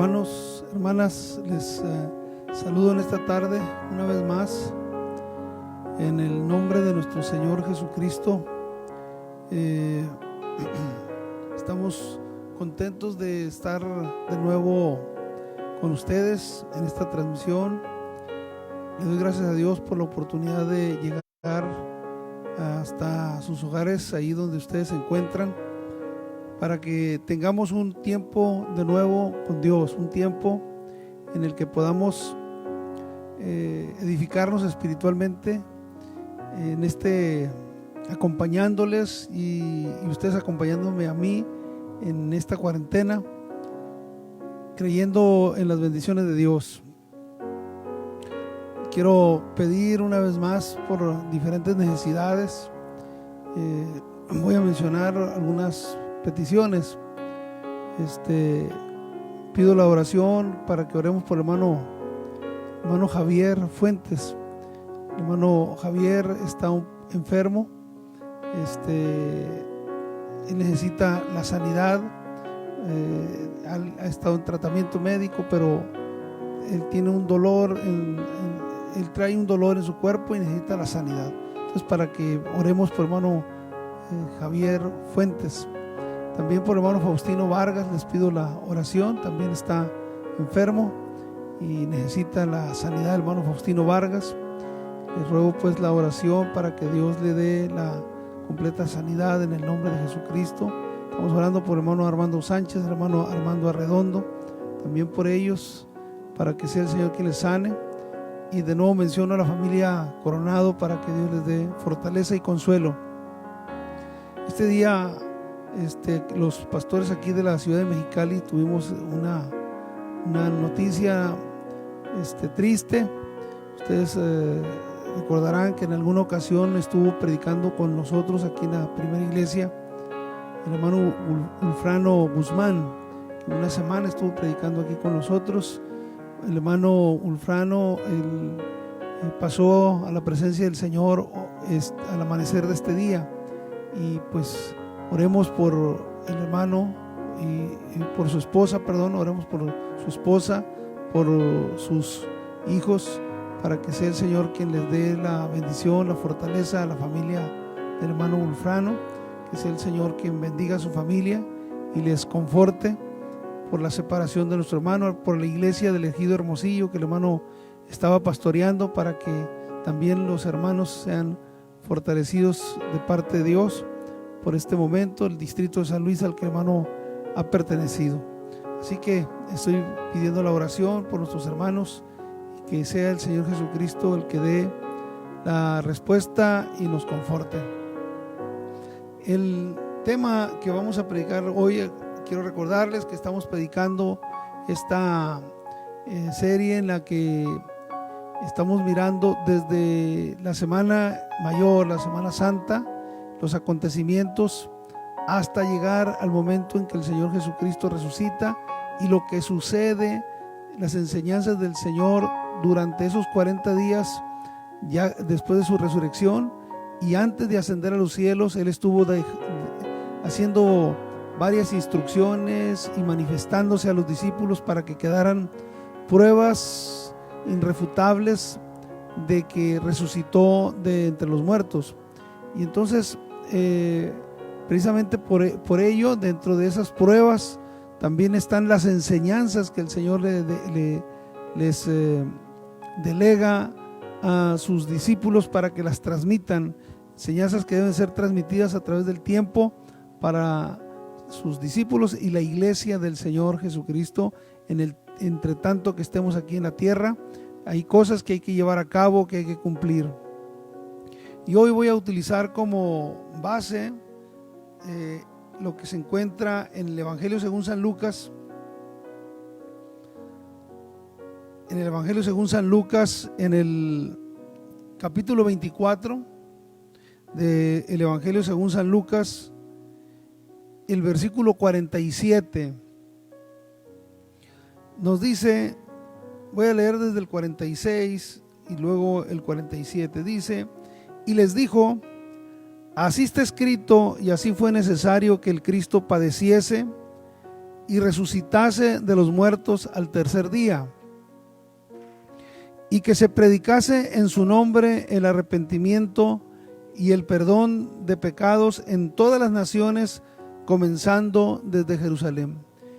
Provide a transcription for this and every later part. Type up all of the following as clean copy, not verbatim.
Hermanos, hermanas, les saludo en esta tarde una vez más en el nombre de nuestro Señor Jesucristo. Estamos contentos de estar de nuevo con ustedes en esta transmisión. Le doy gracias a Dios por la oportunidad de llegar hasta sus hogares, ahí donde ustedes se encuentran, para que tengamos un tiempo de nuevo con Dios, un tiempo en el que podamos edificarnos espiritualmente, acompañándoles y ustedes acompañándome a mí en esta cuarentena, creyendo en las bendiciones de Dios. Quiero pedir una vez más por diferentes necesidades. Voy a mencionar algunas peticiones. Pido la oración para que oremos por el hermano Javier Fuentes. El hermano Javier está enfermo, él necesita la sanidad. Ha estado en tratamiento médico, pero él tiene un dolor, él trae un dolor en su cuerpo y necesita la sanidad. Entonces, para que oremos por el hermano Javier Fuentes. También por el hermano Faustino Vargas les pido la oración. También está enfermo y necesita la sanidad del hermano Faustino Vargas. Les ruego pues la oración para que Dios le dé la completa sanidad en el nombre de Jesucristo. Estamos orando por el hermano Armando Sánchez, el hermano Armando Arredondo, también por ellos, para que sea el Señor quien les sane. Y de nuevo menciono a la familia Coronado para que Dios les dé fortaleza y consuelo. Este día los pastores aquí de la ciudad de Mexicali tuvimos una noticia triste. Ustedes recordarán que en alguna ocasión estuvo predicando con nosotros aquí en la primera iglesia el hermano Ulfrano Guzmán, que una semana estuvo predicando aquí con nosotros. El hermano Ulfrano pasó a la presencia del Señor al amanecer de este día, y pues oremos por el hermano y por su esposa, oremos por su esposa, por sus hijos, para que sea el Señor quien les dé la bendición, la fortaleza a la familia del hermano Ulfrano, que sea el Señor quien bendiga a su familia y les conforte por la separación de nuestro hermano, por la iglesia del Ejido Hermosillo que el hermano estaba pastoreando, para que también los hermanos sean fortalecidos de parte de Dios por este momento, el distrito de San Luis al que el hermano ha pertenecido. Así que estoy pidiendo la oración por nuestros hermanos, y que sea el Señor Jesucristo el que dé la respuesta y nos conforte. El tema que vamos a predicar hoy, quiero recordarles que estamos predicando esta serie en la que estamos mirando desde la Semana Mayor, la Semana Santa, los acontecimientos, hasta llegar al momento en que el Señor Jesucristo resucita y lo que sucede, las enseñanzas del Señor durante esos 40 días ya después de su resurrección y antes de ascender a los cielos. Él estuvo haciendo varias instrucciones y manifestándose a los discípulos para que quedaran pruebas irrefutables de que resucitó de entre los muertos. Y entonces precisamente por ello, dentro de esas pruebas también están las enseñanzas que el Señor les delega a sus discípulos para que las transmitan, enseñanzas que deben ser transmitidas a través del tiempo para sus discípulos y la iglesia del Señor Jesucristo. Entre tanto que estemos aquí en la tierra, hay cosas que hay que llevar a cabo, que hay que cumplir. Y hoy voy a utilizar como base lo que se encuentra en el Evangelio según San Lucas. En el Evangelio según San Lucas, en el capítulo 24 del Evangelio según San Lucas, el versículo 47 nos dice, voy a leer desde el 46 y luego el 47, dice: y les dijo, así está escrito y así fue necesario que el Cristo padeciese y resucitase de los muertos al tercer día, y que se predicase en su nombre el arrepentimiento y el perdón de pecados en todas las naciones, comenzando desde Jerusalén.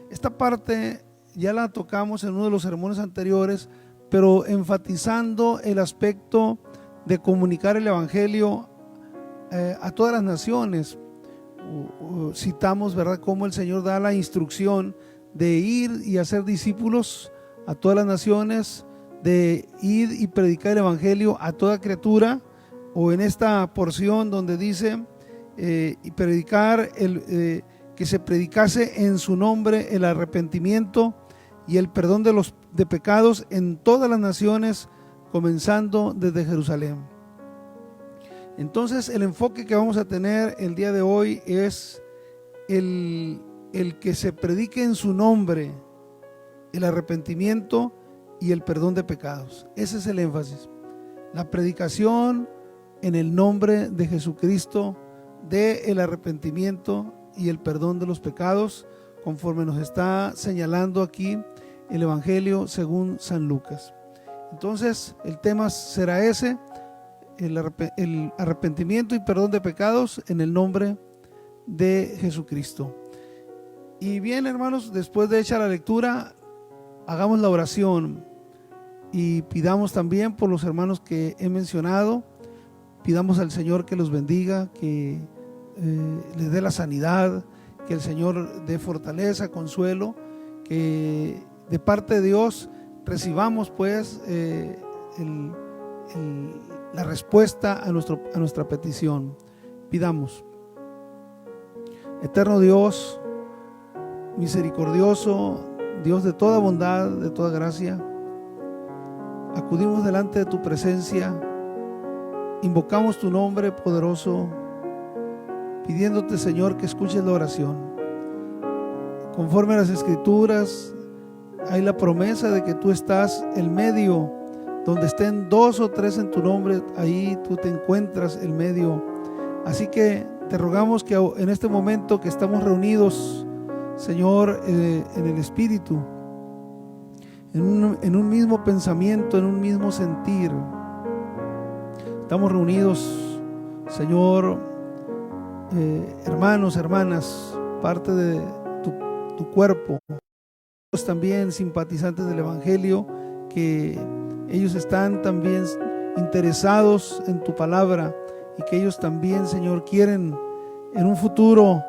Esta parte ya la tocamos en uno de los sermones anteriores, pero enfatizando el aspecto de comunicar el evangelio a todas las naciones. Citamos, ¿verdad?, cómo el Señor da la instrucción de ir y hacer discípulos a todas las naciones, de ir y predicar el evangelio a toda criatura, o en esta porción donde dice y predicar que se predicase en su nombre el arrepentimiento y el perdón de pecados en todas las naciones, comenzando desde Jerusalén. Entonces el enfoque que vamos a tener el día de hoy es el que se predique en su nombre el arrepentimiento y el perdón de pecados. Ese es el énfasis. La predicación en el nombre de Jesucristo de el arrepentimiento y el perdón de los pecados, conforme nos está señalando aquí el Evangelio según San Lucas. Entonces el tema será ese: el arrepentimiento y perdón de pecados en el nombre de Jesucristo. Y bien, hermanos, después de hecha la lectura, hagamos la oración y pidamos también por los hermanos que he mencionado. Pidamos al Señor que los bendiga, que les dé la sanidad, que el Señor dé fortaleza, consuelo, que de parte de Dios recibamos pues la respuesta a nuestra petición. Pidamos. Eterno Dios, misericordioso, Dios de toda bondad, de toda gracia, acudimos delante de tu presencia, invocamos tu nombre poderoso, pidiéndote, Señor, que escuches la oración. Conforme a las Escrituras, hay la promesa de que tú estás en medio, donde estén 2 o 3 en tu nombre, ahí tú te encuentras en medio. Así que te rogamos que en este momento que estamos reunidos, Señor, en el Espíritu, en un mismo pensamiento, en un mismo sentir, estamos reunidos, Señor, hermanos, hermanas, parte de tu cuerpo, también simpatizantes del Evangelio, que ellos están también interesados en tu palabra y que ellos también, Señor, quieren en un futuro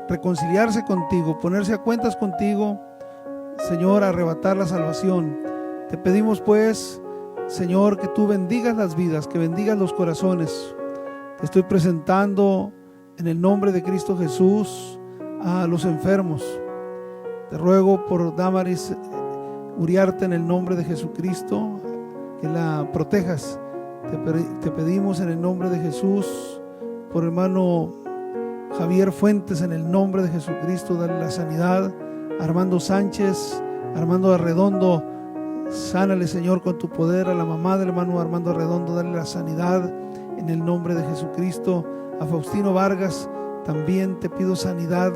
reconciliarse contigo, ponerse a cuentas contigo, Señor, arrebatar la salvación. Te pedimos pues, Señor, que tú bendigas las vidas, que bendigas los corazones. Te estoy presentando en el nombre de Cristo Jesús a los enfermos. Te ruego por Damaris Uriarte en el nombre de Jesucristo, que la protejas. Te pedimos en el nombre de Jesús por hermano Javier Fuentes, en el nombre de Jesucristo, dale la sanidad. Armando Sánchez, Armando Arredondo, sánale, Señor, con tu poder. A la mamá del hermano Armando Arredondo, dale la sanidad en el nombre de Jesucristo. A Faustino Vargas también te pido sanidad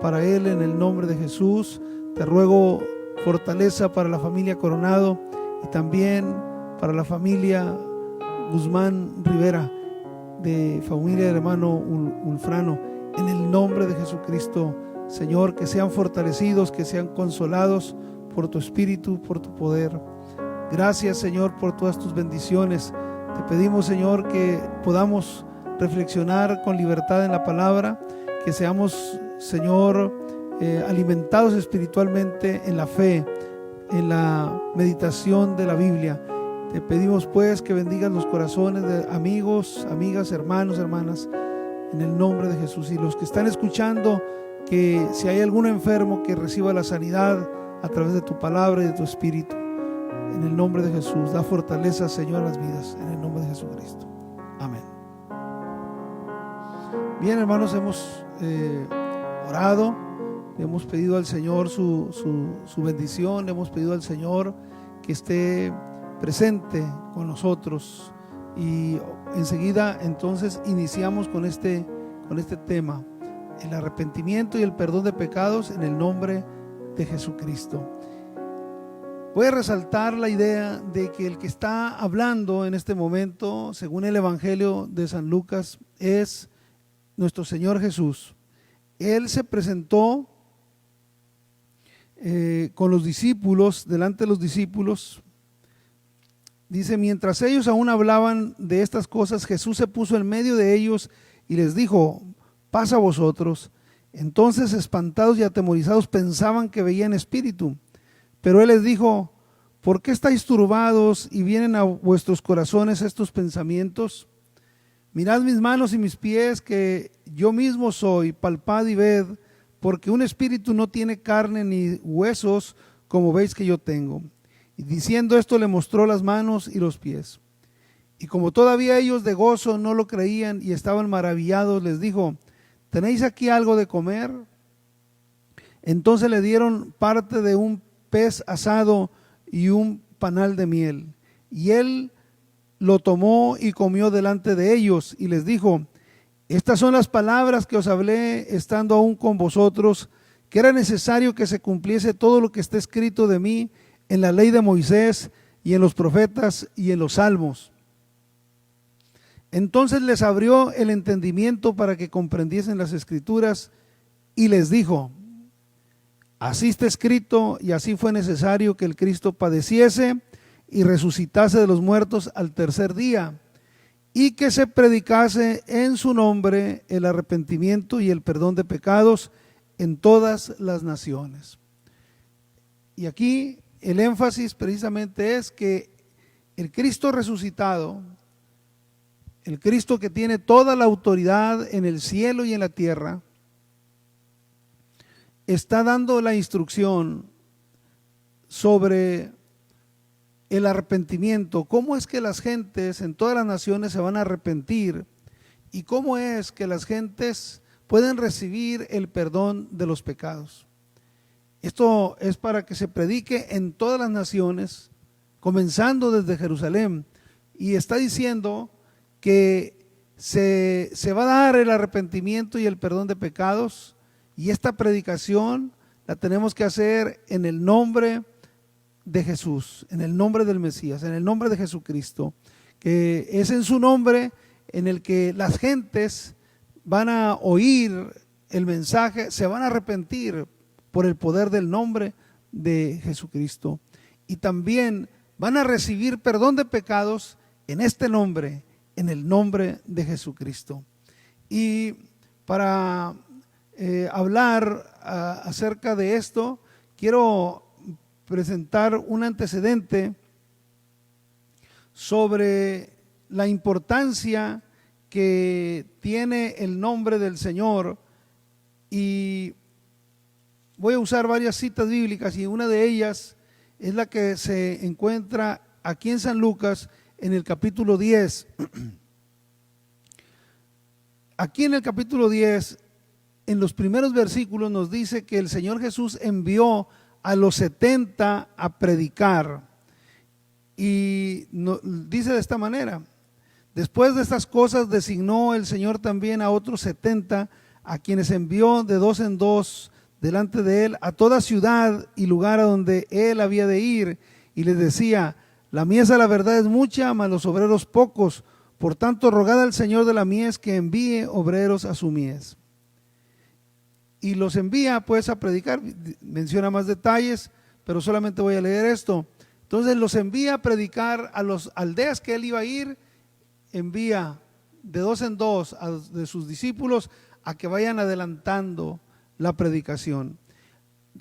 para él en el nombre de Jesús. Te ruego fortaleza para la familia Coronado y también para la familia Guzmán Rivera, de familia del hermano Ulfrano, en el nombre de Jesucristo. Señor, que sean fortalecidos, que sean consolados por tu Espíritu, por tu poder. Gracias, Señor, por todas tus bendiciones. Te pedimos, Señor, que podamos reflexionar con libertad en la palabra, que seamos, Señor, alimentados espiritualmente en la fe, en la meditación de la Biblia. Te pedimos pues que bendigas los corazones de amigos, amigas, hermanos, hermanas, en el nombre de Jesús. Y los que están escuchando, que si hay algún enfermo, que reciba la sanidad a través de tu palabra y de tu Espíritu, en el nombre de Jesús. Da fortaleza, Señor, a las vidas, en el nombre de Jesucristo. Amén. Bien, hermanos, hemos orado, le hemos pedido al Señor su bendición, le hemos pedido al Señor que esté presente con nosotros, y enseguida entonces iniciamos con este tema. el arrepentimiento y el perdón de pecados en el nombre de Jesucristo. Voy a resaltar la idea de que el que está hablando en este momento, según el Evangelio de San Lucas, es nuestro Señor Jesús. Él se presentó con los discípulos, delante de los discípulos. Dice, mientras ellos aún hablaban de estas cosas, Jesús se puso en medio de ellos y les dijo, paz a vosotros. Entonces, espantados y atemorizados, pensaban que veían espíritu. Pero Él les dijo, ¿por qué estáis turbados y vienen a vuestros corazones estos pensamientos? Mirad mis manos y mis pies, que yo mismo soy, palpad y ved, porque un espíritu no tiene carne ni huesos, como veis que yo tengo. Y diciendo esto le mostró las manos y los pies. Y como todavía ellos de gozo no lo creían y estaban maravillados, les dijo, ¿tenéis aquí algo de comer? Entonces le dieron parte de un pez asado y un panal de miel. Y él lo tomó y comió delante de ellos y les dijo, estas son las palabras que os hablé estando aún con vosotros, que era necesario que se cumpliese todo lo que está escrito de mí en la ley de Moisés y en los profetas y en los salmos. Entonces les abrió el entendimiento para que comprendiesen las escrituras y les dijo, así está escrito y así fue necesario que el Cristo padeciese y resucitase de los muertos al tercer día y que se predicase en su nombre el arrepentimiento y el perdón de pecados en todas las naciones. Y aquí el énfasis precisamente es que el Cristo resucitado, el Cristo que tiene toda la autoridad en el cielo y en la tierra, está dando la instrucción sobre el arrepentimiento, cómo es que las gentes en todas las naciones se van a arrepentir y cómo es que las gentes pueden recibir el perdón de los pecados. Esto es para que se predique en todas las naciones, comenzando desde Jerusalén, y está diciendo que se va a dar el arrepentimiento y el perdón de pecados. Y esta predicación la tenemos que hacer en el nombre de Jesús, en el nombre del Mesías, en el nombre de Jesucristo, que es en su nombre en el que las gentes van a oír el mensaje, se van a arrepentir por el poder del nombre de Jesucristo. Y también van a recibir perdón de pecados en este nombre, en el nombre de Jesucristo. Y para hablar acerca de esto, quiero presentar un antecedente sobre la importancia que tiene el nombre del Señor, y voy a usar varias citas bíblicas y una de ellas es la que se encuentra aquí en San Lucas en el capítulo 10. Aquí en el capítulo 10, en los primeros versículos nos dice que el Señor Jesús envió a los 70 a predicar, y dice de esta manera: después de estas cosas designó el Señor también a otros 70, a quienes envió de dos en dos delante de él a toda ciudad y lugar a donde él había de ir, y les decía: la mies a la verdad es mucha, mas los obreros pocos, por tanto rogad al Señor de la mies que envíe obreros a su mies. Y los envía pues a predicar. Menciona más detalles, pero solamente voy a leer esto. Entonces los envía a predicar a las aldeas que él iba a ir. Envía de dos en dos de sus discípulos a que vayan adelantando la predicación.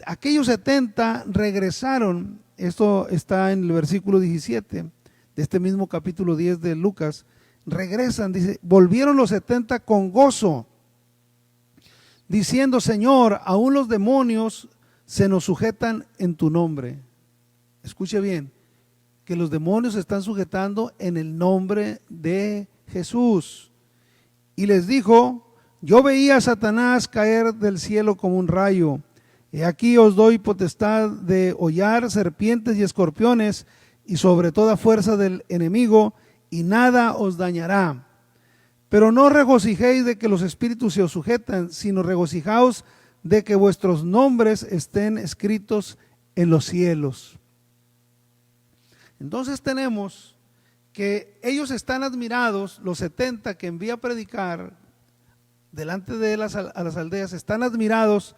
Aquellos 70 regresaron. Esto está en el versículo 17 de este mismo capítulo 10 de Lucas. Regresan, dice, volvieron los 70 con gozo, diciendo: Señor, aún los demonios se nos sujetan en tu nombre. Escuche bien, que los demonios se están sujetando en el nombre de Jesús. Y les dijo: yo veía a Satanás caer del cielo como un rayo. He aquí os doy potestad de hollar serpientes y escorpiones y sobre toda fuerza del enemigo, y nada os dañará. Pero no regocijéis de que los espíritus se os sujetan, sino regocijaos de que vuestros nombres estén escritos en los cielos. Entonces tenemos que ellos están admirados, los 70 que envía a predicar delante de a las aldeas, están admirados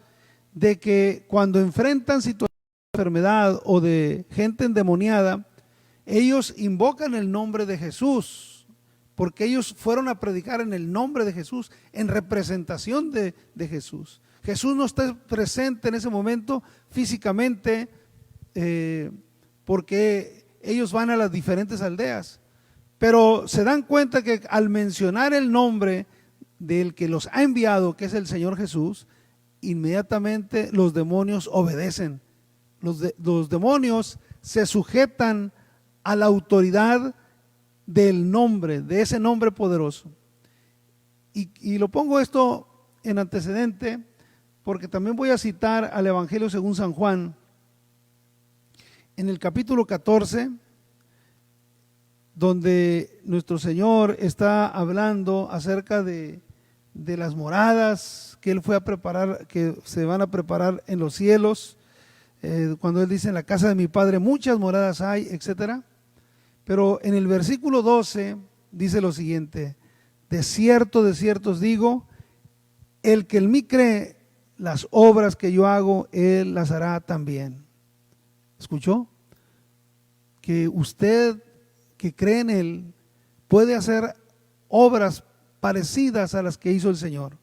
de que cuando enfrentan situaciones de enfermedad o de gente endemoniada, ellos invocan el nombre de Jesús, porque ellos fueron a predicar en el nombre de Jesús, en representación de Jesús. Jesús no está presente en ese momento físicamente, porque ellos van a las diferentes aldeas, pero se dan cuenta que al mencionar el nombre del que los ha enviado, que es el Señor Jesús, inmediatamente los demonios obedecen. Los demonios se sujetan a la autoridad del nombre, de ese nombre poderoso. Y lo pongo esto en antecedente porque también voy a citar al Evangelio según San Juan, en el capítulo 14, donde nuestro Señor está hablando acerca de las moradas que Él fue a preparar, que se van a preparar en los cielos, cuando Él dice: en la casa de mi Padre muchas moradas hay, etcétera. Pero en el versículo 12 dice lo siguiente: de cierto os digo, el que en mí cree, las obras que yo hago, él las hará también. ¿Escuchó? Que usted que cree en Él puede hacer obras parecidas a las que hizo el Señor.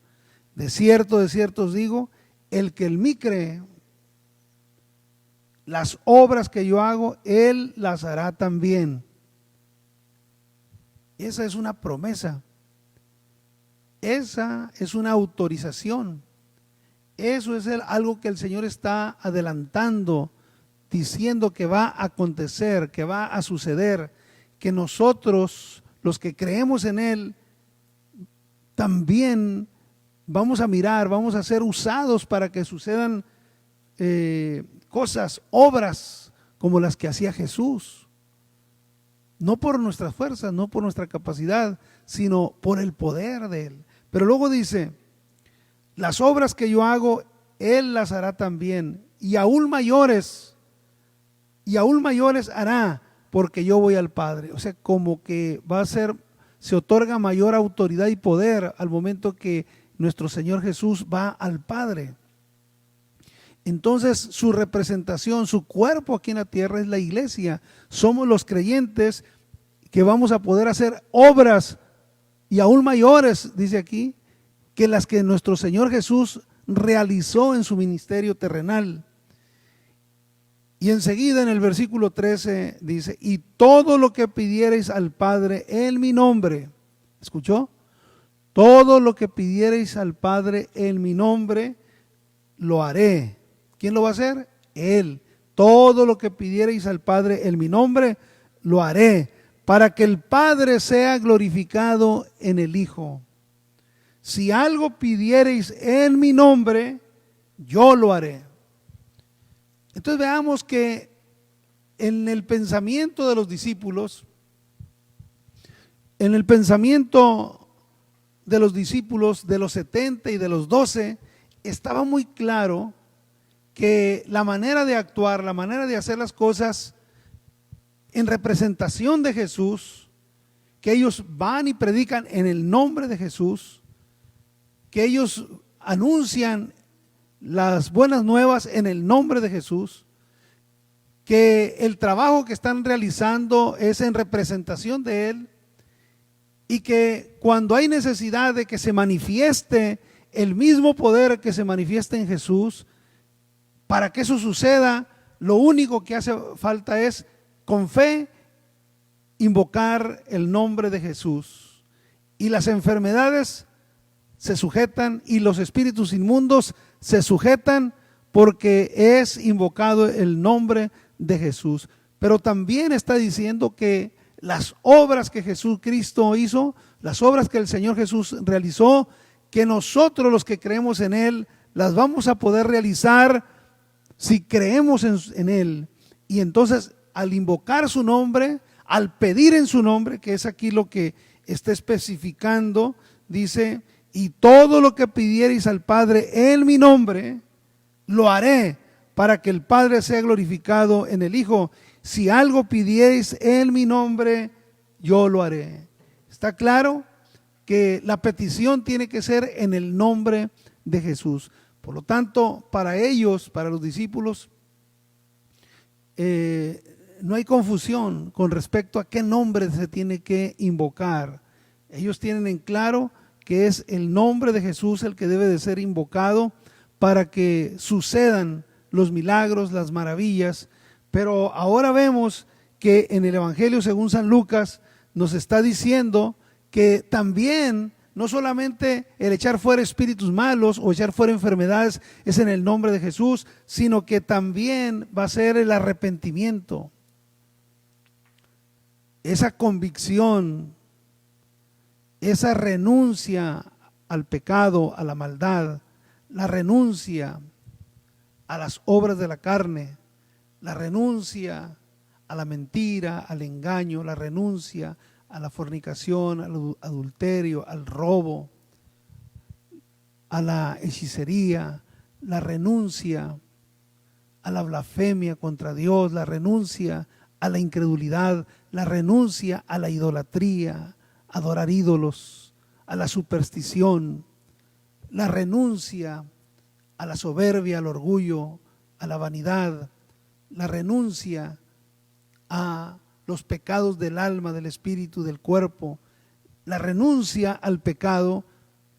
De cierto os digo, el que en mí cree, las obras que yo hago, Él las hará también. Esa es una promesa. Esa es una autorización. Eso es algo que el Señor está adelantando, diciendo que va a acontecer, que va a suceder, que nosotros, los que creemos en Él, también vamos a mirar, vamos a ser usados para que sucedan cosas, obras como las que hacía Jesús. No por nuestras fuerzas, no por nuestra capacidad, sino por el poder de Él. Pero luego dice: las obras que yo hago, Él las hará también, y aún mayores hará, porque yo voy al Padre. O sea, como que va a ser, se otorga mayor autoridad y poder al momento que nuestro Señor Jesús va al Padre. Entonces su representación, su cuerpo aquí en la tierra es la iglesia. Somos los creyentes que vamos a poder hacer obras y aún mayores, dice aquí, que las que nuestro Señor Jesús realizó en su ministerio terrenal. Y enseguida en el versículo 13 dice: y todo lo que pidiereis al Padre en mi nombre. ¿Escuchó? Todo lo que pidiereis al Padre en mi nombre, lo haré. ¿Quién lo va a hacer? Él. Todo lo que pidiereis al Padre en mi nombre, lo haré, para que el Padre sea glorificado en el Hijo. Si algo pidiereis en mi nombre, yo lo haré. Entonces veamos que en el pensamiento de los discípulos, de los 70 y de los 12, estaba muy claro que la manera de actuar, la manera de hacer las cosas en representación de Jesús, que ellos van y predican en el nombre de Jesús, que ellos anuncian las buenas nuevas en el nombre de Jesús, que el trabajo que están realizando es en representación de Él, y que cuando hay necesidad de que se manifieste el mismo poder que se manifiesta en Jesús, para que eso suceda, lo único que hace falta es, con fe, invocar el nombre de Jesús. Y las enfermedades se sujetan y los espíritus inmundos se sujetan porque es invocado el nombre de Jesús. Pero también está diciendo que las obras que Jesucristo hizo, las obras que el Señor Jesús realizó, que nosotros los que creemos en Él, las vamos a poder realizar si creemos en Él. Y entonces al invocar su nombre, al pedir en su nombre, que es aquí lo que está especificando, dice, y todo lo que pidierais al Padre en mi nombre, lo haré para que el Padre sea glorificado en el Hijo. Si algo pidierais en mi nombre, yo lo haré. ¿Está claro? Que la petición tiene que ser en el nombre de Jesús. Por lo tanto, para ellos, para los discípulos, no hay confusión con respecto a qué nombre se tiene que invocar. Ellos tienen en claro que es el nombre de Jesús el que debe de ser invocado para que sucedan los milagros, las maravillas. Pero ahora vemos que en el Evangelio según San Lucas nos está diciendo que también no solamente el echar fuera espíritus malos o echar fuera enfermedades es en el nombre de Jesús, sino que también va a ser el arrepentimiento, esa convicción, esa renuncia al pecado, a la maldad, la renuncia a las obras de la carne, la renuncia a la mentira, al engaño, la renuncia a la fornicación, al adulterio, al robo, a la hechicería, la renuncia a la blasfemia contra Dios, la renuncia a la incredulidad, la renuncia a la idolatría, adorar ídolos, a la superstición, la renuncia a la soberbia, al orgullo, a la vanidad, la renuncia a los pecados del alma, del espíritu, del cuerpo. La renuncia al pecado,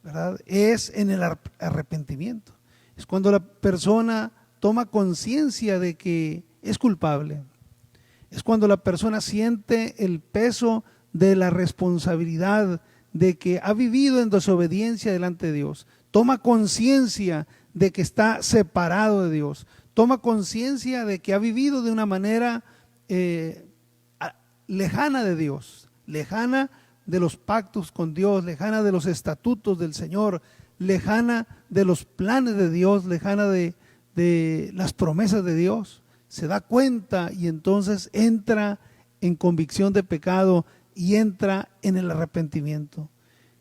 ¿verdad?, es en el arrepentimiento. Es cuando la persona toma conciencia de que es culpable. Es cuando la persona siente el peso de la responsabilidad de que ha vivido en desobediencia delante de Dios. Toma conciencia de que está separado de Dios. Toma conciencia de que ha vivido de una manera lejana de Dios, lejana de los pactos con Dios, lejana de los estatutos del Señor, lejana de los planes de Dios, lejana de las promesas de Dios. Se da cuenta y entonces entra en convicción de pecado y entra en el arrepentimiento.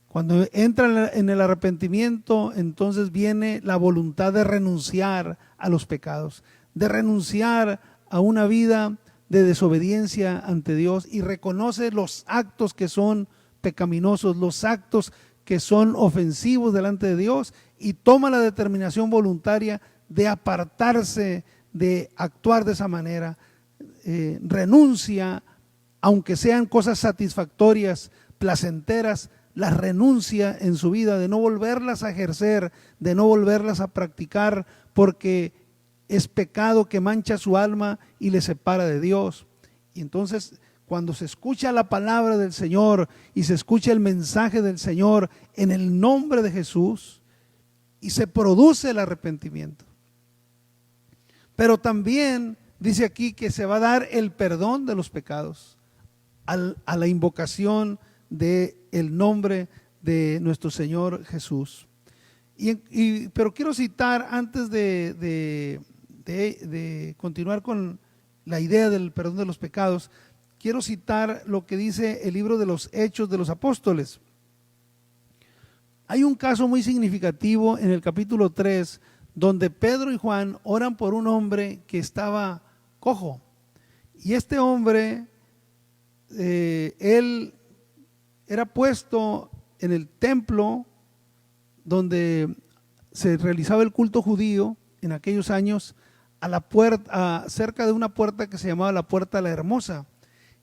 Cuando entra en el arrepentimiento, entonces viene la voluntad de renunciar a los pecados, de renunciar a una vida de desobediencia ante Dios, y reconoce los actos que son pecaminosos, los actos que son ofensivos delante de Dios, y toma la determinación voluntaria de apartarse de actuar de esa manera. Renuncia, aunque sean cosas satisfactorias, placenteras, las renuncia en su vida, de no volverlas a ejercer, de no volverlas a practicar, porque es pecado que mancha su alma y le separa de Dios. Y entonces, cuando se escucha la palabra del Señor y se escucha el mensaje del Señor en el nombre de Jesús, y se produce el arrepentimiento. Pero también dice aquí que se va a dar el perdón de los pecados a la invocación del nombre de nuestro Señor Jesús. Pero quiero citar, antes de continuar con la idea del perdón de los pecados, quiero citar lo que dice el libro de los Hechos de los Apóstoles. Hay un caso muy significativo en el capítulo 3, donde Pedro y Juan oran por un hombre que estaba cojo. Y este hombre, él era puesto en el templo donde se realizaba el culto judío en aquellos años, a la puerta, cerca de una puerta que se llamaba la Puerta la Hermosa.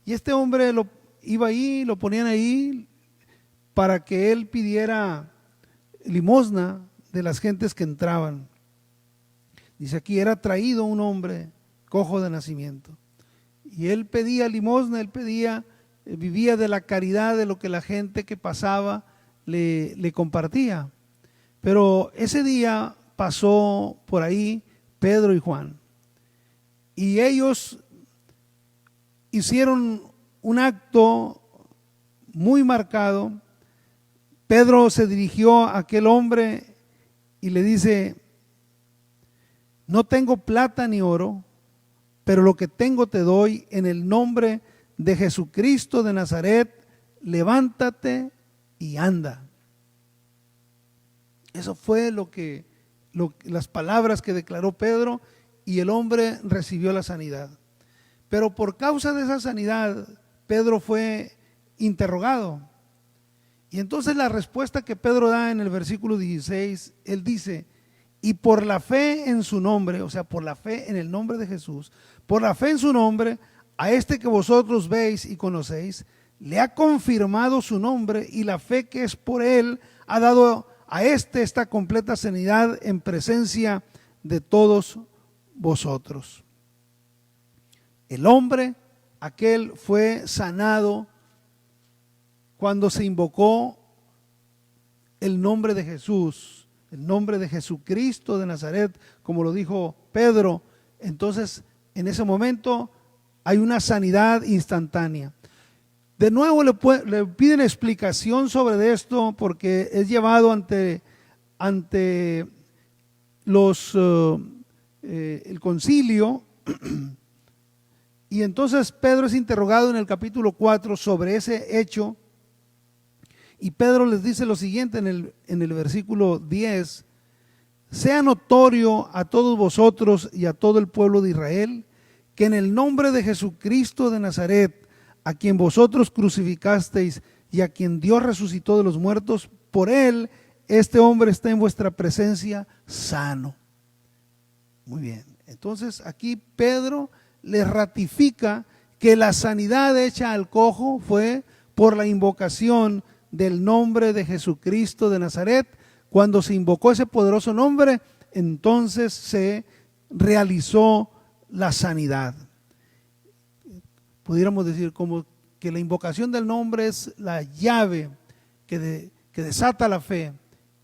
Y este hombre iba ahí, lo ponían ahí para que él pidiera limosna de las gentes que entraban. Dice aquí, era traído un hombre cojo de nacimiento. Y él pedía limosna, vivía de la caridad de lo que la gente que pasaba le compartía. Pero ese día pasó por ahí Pedro y Juan, y ellos hicieron un acto muy marcado. Pedro se dirigió a aquel hombre y le dice: no tengo plata ni oro, pero lo que tengo te doy. En el nombre de Jesucristo de Nazaret, levántate y anda. Eso fue las palabras que declaró Pedro, y el hombre recibió la sanidad. Pero por causa de esa sanidad, Pedro fue interrogado. Y entonces la respuesta que Pedro da en el versículo 16, él dice: y por la fe en su nombre, o sea, por la fe en el nombre de Jesús, por la fe en su nombre, a este que vosotros veis y conocéis, le ha confirmado su nombre, y la fe que es por él ha dado a esta completa sanidad en presencia de todos vosotros. El hombre aquel fue sanado cuando se invocó el nombre de Jesús, el nombre de Jesucristo de Nazaret, como lo dijo Pedro. Entonces, en ese momento hay una sanidad instantánea. De nuevo le piden explicación sobre esto, porque es llevado ante el concilio. Y entonces Pedro es interrogado en el capítulo 4 sobre ese hecho. Y Pedro les dice lo siguiente en el versículo 10: sea notorio a todos vosotros y a todo el pueblo de Israel que en el nombre de Jesucristo de Nazaret, a quien vosotros crucificasteis y a quien Dios resucitó de los muertos, por él este hombre está en vuestra presencia sano. Muy bien, entonces aquí Pedro le ratifica que la sanidad hecha al cojo fue por la invocación del nombre de Jesucristo de Nazaret. Cuando se invocó ese poderoso nombre, entonces se realizó la sanidad. Pudiéramos decir como que la invocación del nombre es la llave que desata la fe,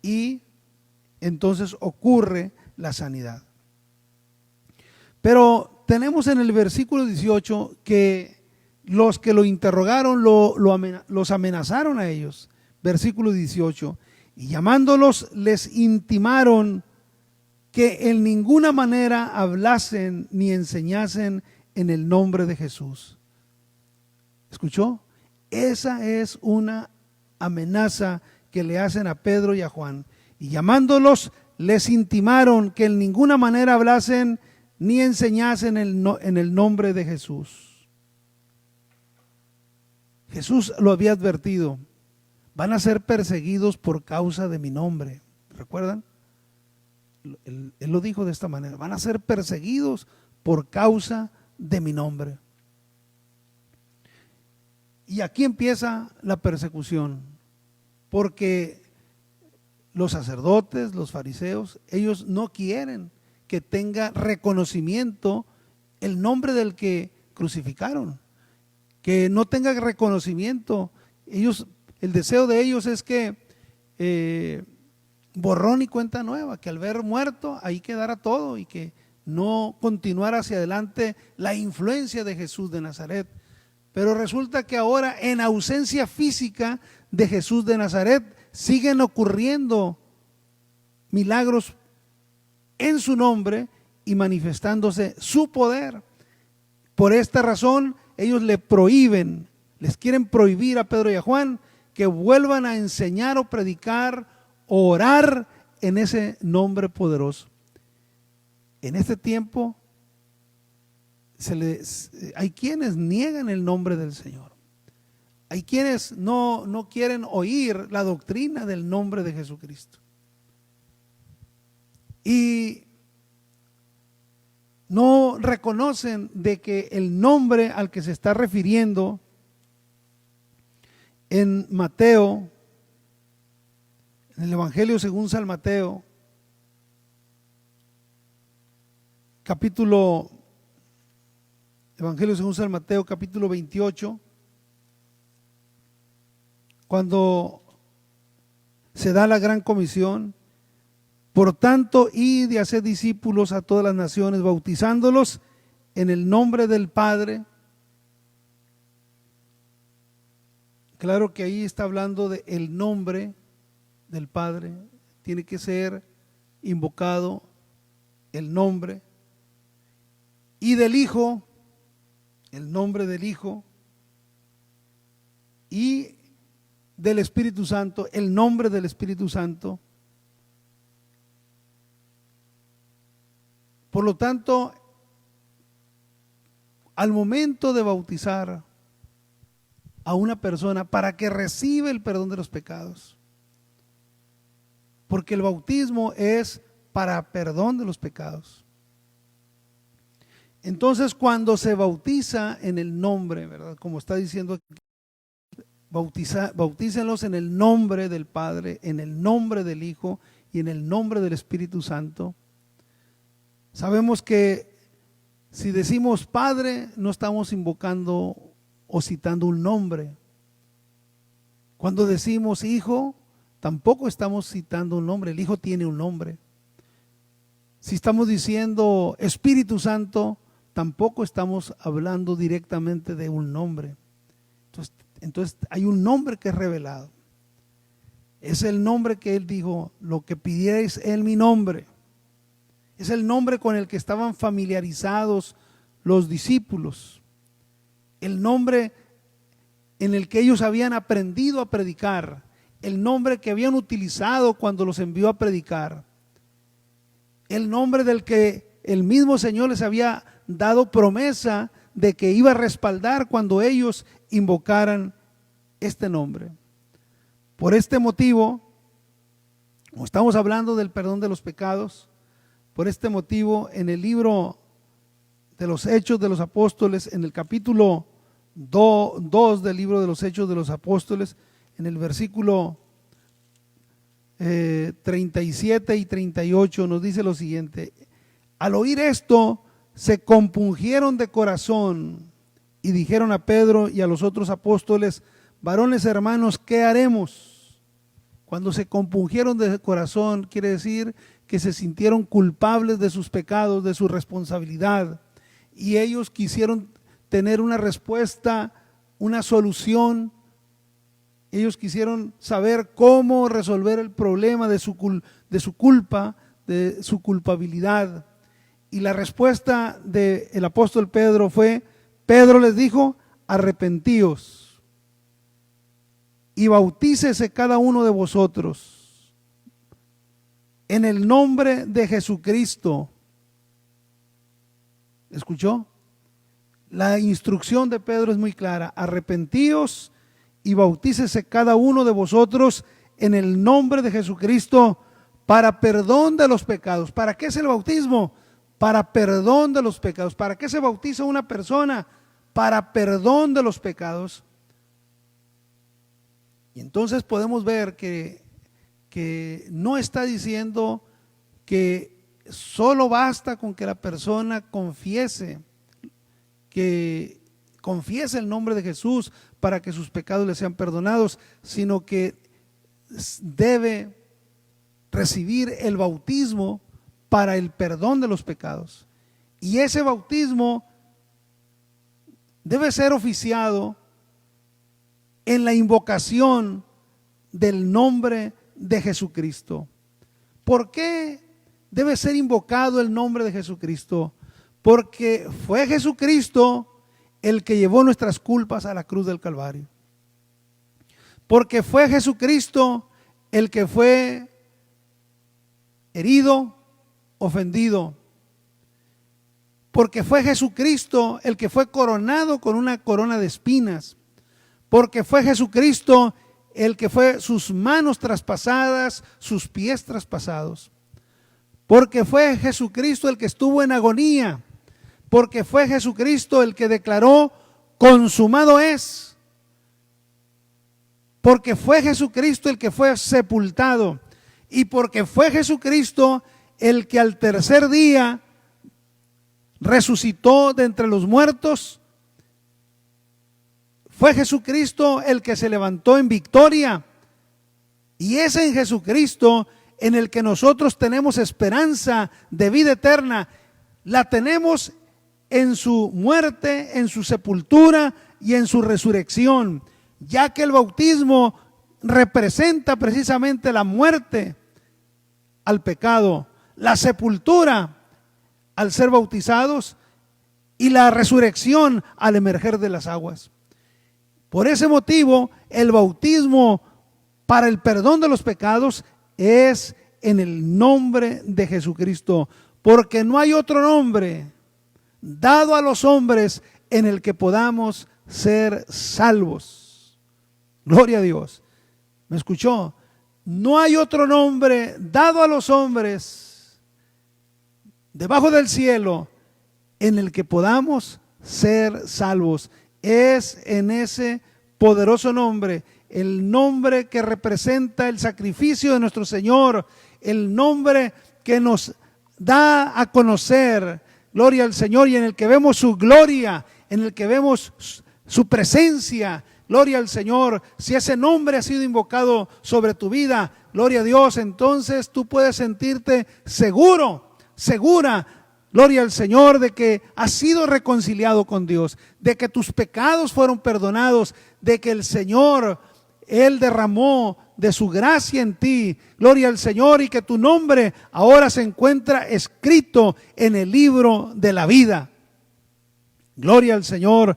y entonces ocurre la sanidad. Pero tenemos en el versículo 18 que los que lo interrogaron los amenazaron a ellos. Versículo 18: y llamándolos les intimaron que en ninguna manera hablasen ni enseñasen en el nombre de Jesús. ¿Escuchó? Esa es una amenaza que le hacen a Pedro y a Juan. Y llamándolos les intimaron que en ninguna manera hablasen ni enseñasen en el nombre de Jesús. Jesús lo había advertido: van a ser perseguidos por causa de mi nombre. ¿Recuerdan? Él lo dijo de esta manera: van a ser perseguidos por causa de mi nombre. Y aquí empieza la persecución, porque los sacerdotes, los fariseos, ellos no quieren que tenga reconocimiento el nombre del que crucificaron, que no tenga reconocimiento. El deseo de ellos es que borrón y cuenta nueva, que al ver muerto ahí quedara todo y que no continuara hacia adelante la influencia de Jesús de Nazaret. Pero resulta que ahora, en ausencia física de Jesús de Nazaret, siguen ocurriendo milagros en su nombre y manifestándose su poder. Por esta razón, ellos les quieren prohibir a Pedro y a Juan que vuelvan a enseñar o predicar o orar en ese nombre poderoso. En este tiempo hay quienes niegan el nombre del Señor. Hay quienes no quieren oír la doctrina del nombre de Jesucristo. Y no reconocen de que el nombre al que se está refiriendo en Mateo, en el Evangelio según San Mateo, Evangelio según San Mateo, capítulo 28, cuando se da la gran comisión: por tanto, id y haced discípulos a todas las naciones, bautizándolos en el nombre del Padre. Claro que ahí está hablando de el nombre del Padre. Tiene que ser invocado el nombre. Y del Hijo, el nombre del Hijo. Y del Espíritu Santo, el nombre del Espíritu Santo. Por lo tanto, al momento de bautizar a una persona para que reciba el perdón de los pecados, porque el bautismo es para perdón de los pecados. Entonces, cuando se bautiza en el nombre, ¿verdad? Como está diciendo aquí, bautícenlos en el nombre del Padre, en el nombre del Hijo y en el nombre del Espíritu Santo. Sabemos que si decimos Padre, no estamos invocando o citando un nombre. Cuando decimos Hijo, tampoco estamos citando un nombre. El Hijo tiene un nombre. Si estamos diciendo Espíritu Santo, tampoco estamos hablando directamente de un nombre. Entonces hay un nombre que es revelado. Es el nombre que Él dijo: lo que pidierais en mi nombre. Es el nombre con el que estaban familiarizados los discípulos. El nombre en el que ellos habían aprendido a predicar. El nombre que habían utilizado cuando los envió a predicar. El nombre del que el mismo Señor les había dado promesa de que iba a respaldar cuando ellos invocaran este nombre. Por este motivo, como estamos hablando del perdón de los pecados, por este motivo, en el libro de los Hechos de los Apóstoles, en el capítulo 2 del libro de los Hechos de los Apóstoles, en el versículo 37 y 38 nos dice lo siguiente: al oír esto, se compungieron de corazón y dijeron a Pedro y a los otros apóstoles: varones hermanos, ¿qué haremos? Cuando se compungieron de corazón, quiere decir que se sintieron culpables de sus pecados, de su responsabilidad, y ellos quisieron tener una respuesta, una solución. Ellos quisieron saber cómo resolver el problema de su culpa, de su culpabilidad. Y la respuesta del apóstol Pedro fue: Pedro les dijo: arrepentíos y bautícese cada uno de vosotros en el nombre de Jesucristo. ¿Escuchó? La instrucción de Pedro es muy clara: arrepentíos y bautícese cada uno de vosotros en el nombre de Jesucristo para perdón de los pecados. ¿Para qué es el bautismo? Para perdón de los pecados. ¿Para qué se bautiza una persona? Para perdón de los pecados. Y entonces podemos ver que no está diciendo que solo basta con que la persona confiese el nombre de Jesús para que sus pecados le sean perdonados, sino que debe recibir el bautismo para el perdón de los pecados. Y ese bautismo debe ser oficiado en la invocación del nombre de Jesucristo. ¿Por qué debe ser invocado el nombre de Jesucristo? Porque fue Jesucristo el que llevó nuestras culpas a la cruz del Calvario. Porque fue Jesucristo el que fue herido, ofendido. Porque fue Jesucristo el que fue coronado con una corona de espinas. Porque fue Jesucristo el que fue sus manos traspasadas, sus pies traspasados. Porque fue Jesucristo el que estuvo en agonía. Porque fue Jesucristo el que declaró: consumado es. Porque fue Jesucristo el que fue sepultado. Y porque fue Jesucristo el que al tercer día resucitó de entre los muertos. Fue Jesucristo el que se levantó en victoria. Y es en Jesucristo en el que nosotros tenemos esperanza de vida eterna. La tenemos en su muerte, en su sepultura y en su resurrección, ya que el bautismo representa precisamente la muerte al pecado, la sepultura al ser bautizados y la resurrección al emerger de las aguas. Por ese motivo el bautismo para el perdón de los pecados es en el nombre de Jesucristo, porque no hay otro nombre dado a los hombres en el que podamos ser salvos. Gloria a Dios. ¿Me escuchó? No hay otro nombre dado a los hombres debajo del cielo en el que podamos ser salvos. Es en ese poderoso nombre, el nombre que representa el sacrificio de nuestro Señor, el nombre que nos da a conocer, gloria al Señor, y en el que vemos su gloria, en el que vemos su presencia. Gloria al Señor. Si ese nombre ha sido invocado sobre tu vida, gloria a Dios, entonces tú puedes sentirte seguro, segura, gloria al Señor, de que has sido reconciliado con Dios, de que tus pecados fueron perdonados, de que el Señor, Él derramó de su gracia en ti, gloria al Señor, y que tu nombre ahora se encuentra escrito en el libro de la vida. Gloria al Señor,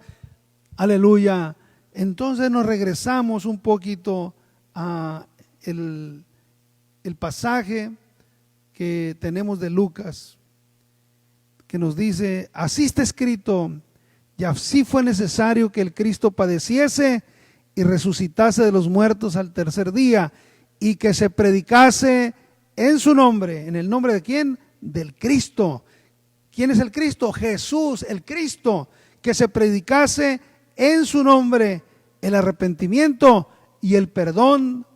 aleluya. Entonces nos regresamos un poquito a el pasaje que tenemos de Lucas, que nos dice: así está escrito, y así fue necesario que el Cristo padeciese y resucitase de los muertos al tercer día, y que se predicase en su nombre. ¿En el nombre de quién? Del Cristo. ¿Quién es el Cristo? Jesús, el Cristo. Que se predicase en su nombre el arrepentimiento y el perdón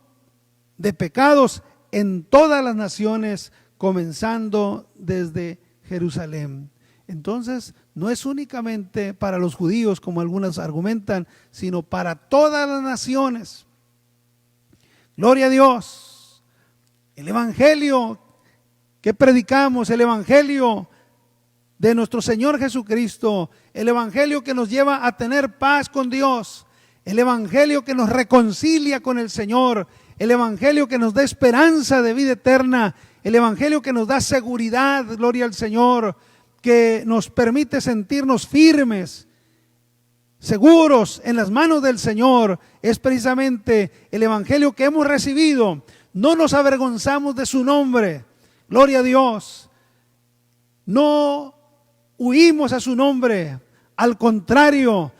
de pecados en todas las naciones, comenzando desde Jerusalén. Entonces, no es únicamente para los judíos, como algunos argumentan, sino para todas las naciones. Gloria a Dios. El evangelio que predicamos, el evangelio de nuestro Señor Jesucristo, el evangelio que nos lleva a tener paz con Dios, el evangelio que nos reconcilia con el Señor, el evangelio que nos da esperanza de vida eterna, el evangelio que nos da seguridad, gloria al Señor, que nos permite sentirnos firmes, seguros en las manos del Señor, es precisamente el evangelio que hemos recibido. No nos avergonzamos de su nombre, gloria a Dios. No huimos a su nombre, al contrario,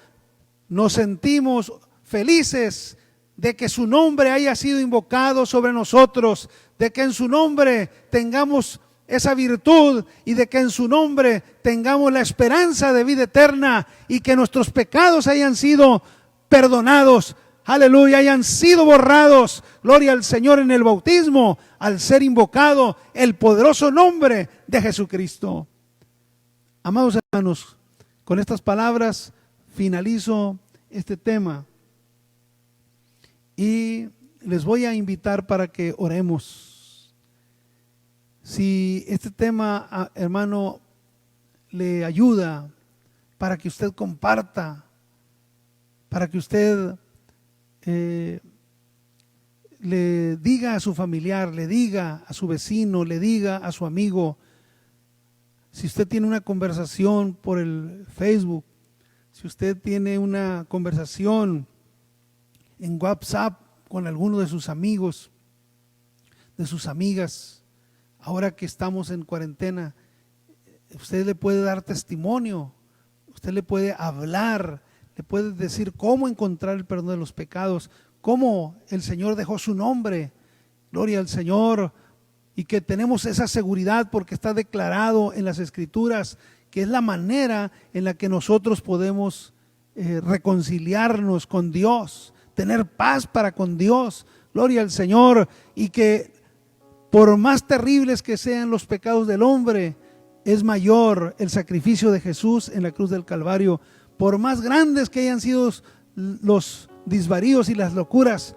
nos sentimos felices de que su nombre haya sido invocado sobre nosotros, de que en su nombre tengamos esa virtud y de que en su nombre tengamos la esperanza de vida eterna y que nuestros pecados hayan sido perdonados, aleluya, hayan sido borrados, gloria al Señor, en el bautismo, al ser invocado el poderoso nombre de Jesucristo. Amados hermanos, con estas palabras finalizo este tema y les voy a invitar para que oremos. Si este tema, hermano, le ayuda, para que usted comparta, para que usted le diga a su familiar, le diga a su vecino, le diga a su amigo. Si usted tiene una conversación por el Facebook, si usted tiene una conversación en WhatsApp con alguno de sus amigos, de sus amigas, ahora que estamos en cuarentena, usted le puede dar testimonio, usted le puede hablar, le puede decir cómo encontrar el perdón de los pecados, cómo el Señor dejó su nombre, gloria al Señor, y que tenemos esa seguridad porque está declarado en las Escrituras que es la manera en la que nosotros podemos reconciliarnos con Dios, tener paz para con Dios, gloria al Señor, y que por más terribles que sean los pecados del hombre, es mayor el sacrificio de Jesús en la cruz del Calvario. Por más grandes que hayan sido los desvaríos y las locuras,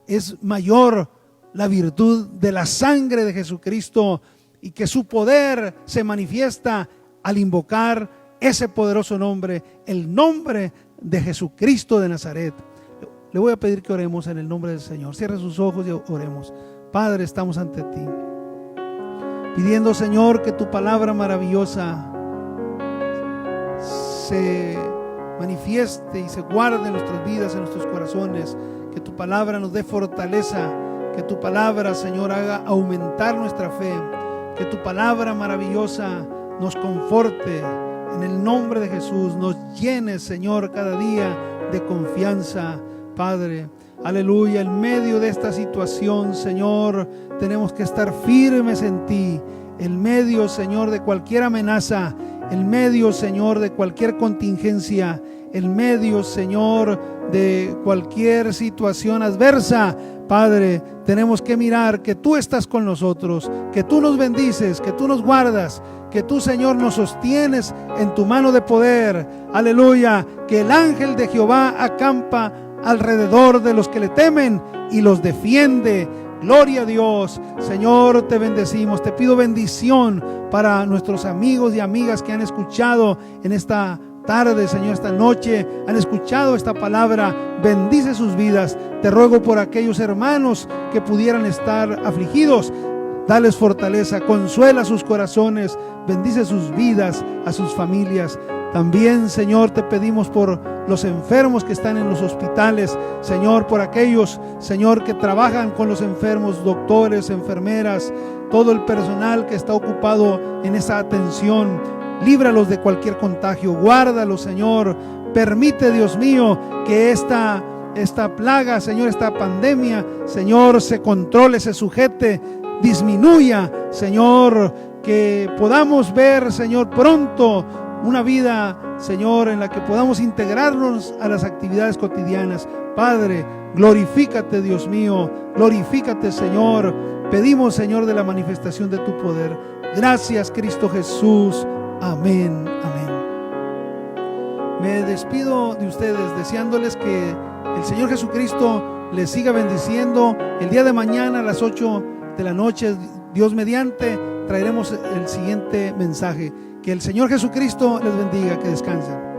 es mayor la virtud de la sangre de Jesucristo, y que su poder se manifiesta al invocar ese poderoso nombre, el nombre de Jesucristo de Nazaret. Le voy a pedir que oremos en el nombre del Señor. Cierre sus ojos y oremos. Padre, estamos ante ti, pidiendo, Señor, que tu palabra maravillosa se manifieste y se guarde en nuestras vidas, en nuestros corazones, que tu palabra nos dé fortaleza, que tu palabra, Señor, haga aumentar nuestra fe, que tu palabra maravillosa nos conforte. En el nombre de Jesús, nos llene, Señor, cada día de confianza, Padre. Aleluya. En medio de esta situación, Señor, tenemos que estar firmes en ti. En medio, Señor, de cualquier amenaza, en medio, Señor, de cualquier contingencia, en medio, Señor, de cualquier situación adversa, Padre, tenemos que mirar que tú estás con nosotros, que tú nos bendices, que tú nos guardas, que tú, Señor, nos sostienes en tu mano de poder. Aleluya. Que el ángel de Jehová acampa alrededor de los que le temen y los defiende. Gloria a Dios. Señor, te bendecimos. Te pido bendición para nuestros amigos y amigas que han escuchado en esta tarde, Señor, esta noche, han escuchado esta palabra. Bendice sus vidas. Te ruego por aquellos hermanos que pudieran estar afligidos. Dales fortaleza, consuela sus corazones, bendice sus vidas, a sus familias. También, Señor, te pedimos por los enfermos que están en los hospitales, Señor, por aquellos, Señor, que trabajan con los enfermos, doctores, enfermeras, todo el personal que está ocupado en esa atención. Líbralos de cualquier contagio, guárdalos, Señor. Permite, Dios mío, que esta plaga, Señor, esta pandemia, Señor, se controle, se sujete, disminuya, Señor, que podamos ver, Señor, pronto una vida, Señor, en la que podamos integrarnos a las actividades cotidianas. Padre, glorifícate, Dios mío, glorifícate, Señor. Pedimos, Señor, de la manifestación de tu poder. Gracias, Cristo Jesús. Amén, amén. Me despido de ustedes deseándoles que el Señor Jesucristo les siga bendiciendo. El día de mañana a las 8 de la noche, Dios mediante, traeremos el siguiente mensaje. Que el Señor Jesucristo les bendiga, que descansen.